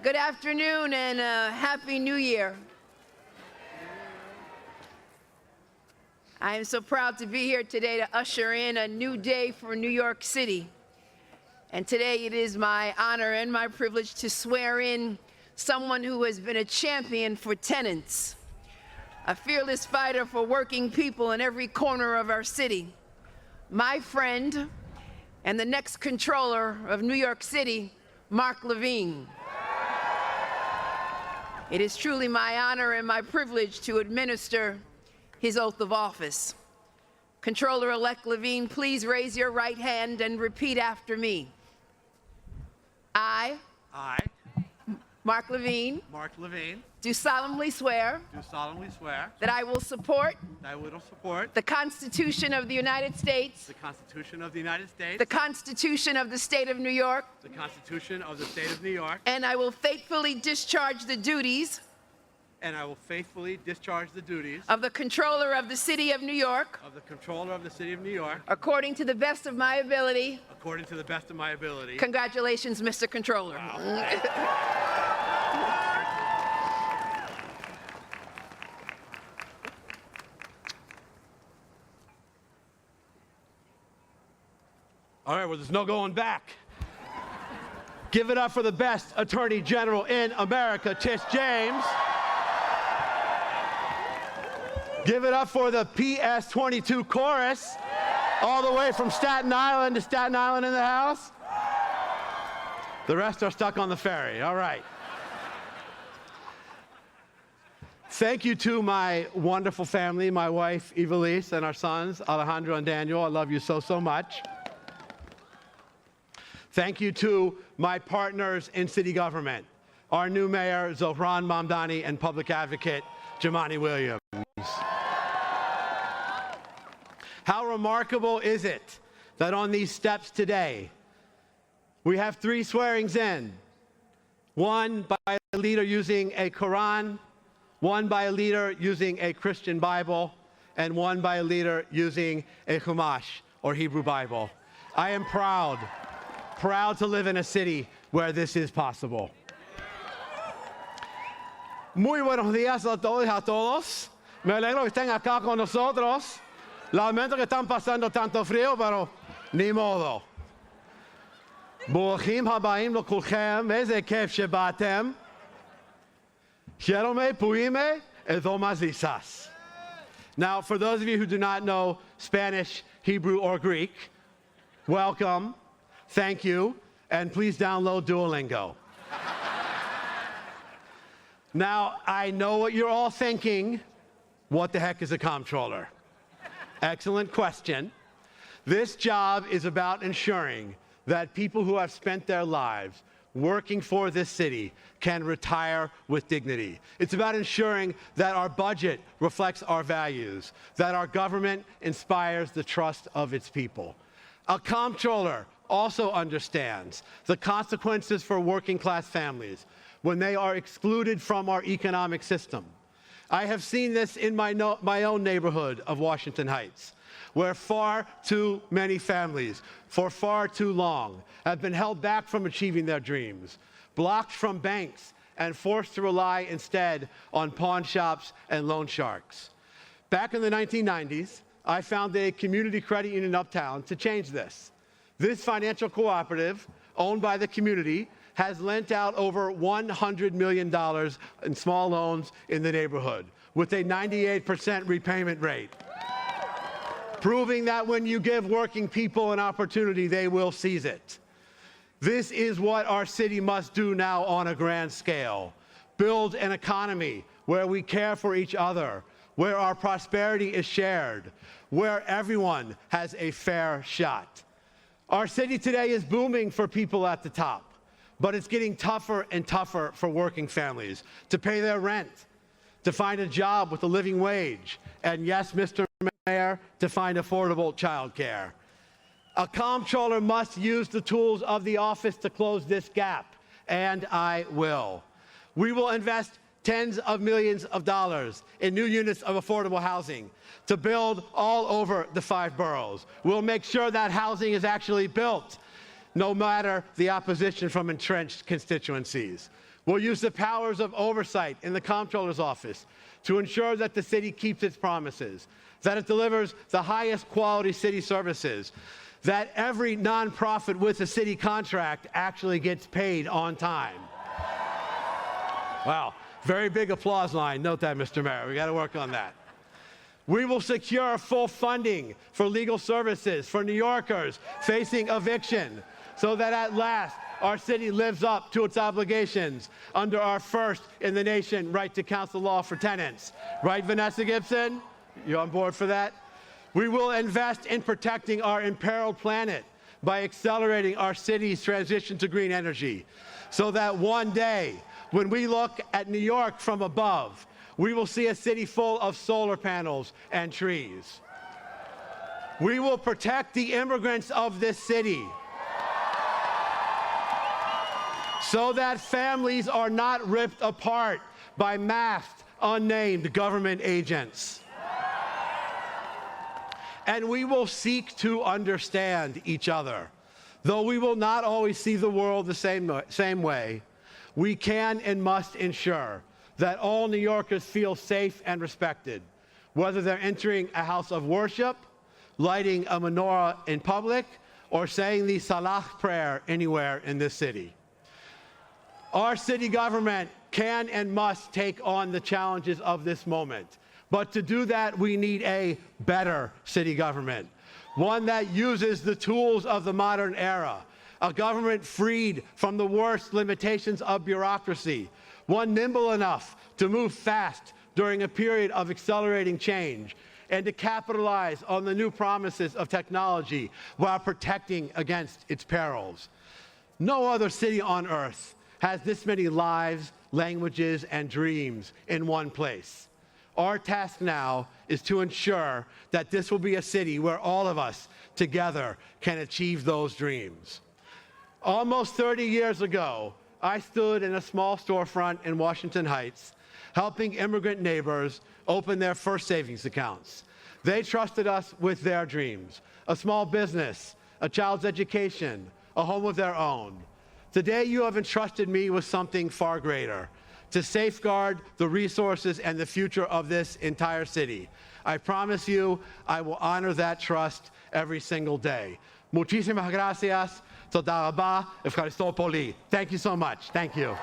Good afternoon and Happy New Year. I am so proud to be here today to usher in a new day for New York City. And today it is my honor and my privilege to swear in someone who has been a champion for tenants, a fearless fighter for working people in every corner of our city, my friend and the next Comptroller of New York City, Mark Levine. It is truly my honor and my privilege to administer his oath of office. Comptroller-elect Levine, please raise your right hand and repeat after me. I, Mark Levine, do solemnly swear that I will support the Constitution of the United States, the Constitution of the United States, the Constitution of the State of New York, the Constitution of the State of New York, and I will faithfully discharge the duties of the Comptroller of the City of New York, according to the best of my ability. Congratulations, Mr. Comptroller. Wow. All right, well, there's no going back. Give it up for the best Attorney General in America, Tish James. Give it up for the PS22 chorus, all the way from Staten Island to Staten Island in the house. The rest are stuck on the ferry. All right. Thank you to my wonderful family, my wife, Evelise, and our sons, Alejandro and Daniel. I love you so, so much. Thank you to my partners in city government, our new mayor, Zohran Mamdani, and public advocate, Jumaane Williams. How remarkable is it that on these steps today, we have 3 swearings in, one by a leader using a Quran, one by a leader using a Christian Bible, and one by a leader using a Chumash, or Hebrew Bible. I am proud to live in a city where this is possible. Muy buenos días a todos y a todos. Me alegro que estén acá con nosotros. Lamento que están pasando tanto frío, pero ni modo. ברוכים הבאים לכולכם, איזה כיף שבאתם. Hierome puime edomazisas. Now, for those of you who do not know Spanish, Hebrew, or Greek, welcome, thank you, and please download Duolingo. Now, I know what you're all thinking. What the heck is a comptroller? Excellent question. This job is about ensuring that people who have spent their lives working for this city can retire with dignity. It's about ensuring that our budget reflects our values, that our government inspires the trust of its people. A comptroller also understands the consequences for working-class families when they are excluded from our economic system. I have seen this in my own neighborhood of Washington Heights, where far too many families, for far too long, have been held back from achieving their dreams, blocked from banks, and forced to rely instead on pawn shops and loan sharks. Back in the 1990s, I founded a community credit union uptown to change this. This financial cooperative, owned by the community, has lent out over $100 million in small loans in the neighborhood, with a 98% repayment rate, proving that when you give working people an opportunity, they will seize it. This is what our city must do now on a grand scale. Build an economy where we care for each other, where our prosperity is shared, where everyone has a fair shot. Our city today is booming for people at the top, but it's getting tougher and tougher for working families to pay their rent, to find a job with a living wage, and yes, Mr. Mayor, to find affordable childcare. A comptroller must use the tools of the office to close this gap, and I will. We will invest tens of millions of dollars in new units of affordable housing to build all over the 5 boroughs. We'll make sure that housing is actually built, no matter the opposition from entrenched constituencies. We'll use the powers of oversight in the Comptroller's office to ensure that the city keeps its promises, that it delivers the highest quality city services, that every nonprofit with a city contract actually gets paid on time. Wow, very big applause line. Note that, Mr. Mayor. We got to work on that. We will secure full funding for legal services for New Yorkers facing eviction so that at last our city lives up to its obligations under our first in the nation right to counsel law for tenants. Right, Vanessa Gibson? You on board for that? We will invest in protecting our imperiled planet by accelerating our city's transition to green energy so that one day when we look at New York from above, we will see a city full of solar panels and trees. We will protect the immigrants of this city so that families are not ripped apart by masked, unnamed government agents. And we will seek to understand each other. Though we will not always see the world the same way, we can and must ensure that all New Yorkers feel safe and respected, whether they're entering a house of worship, lighting a menorah in public, or saying the Salah prayer anywhere in this city. Our city government can and must take on the challenges of this moment. But to do that, we need a better city government, one that uses the tools of the modern era, a government freed from the worst limitations of bureaucracy, one nimble enough to move fast during a period of accelerating change, and to capitalize on the new promises of technology while protecting against its perils. No other city on earth has this many lives, languages, and dreams in one place. Our task now is to ensure that this will be a city where all of us together can achieve those dreams. Almost 30 years ago, I stood in a small storefront in Washington Heights, helping immigrant neighbors open their first savings accounts. They trusted us with their dreams, a small business, a child's education, a home of their own. Today, you have entrusted me with something far greater, to safeguard the resources and the future of this entire city. I promise you, I will honor that trust every single day. Muchísimas gracias. Toda rabá. Efkaristo poli. Thank you so much. Thank you.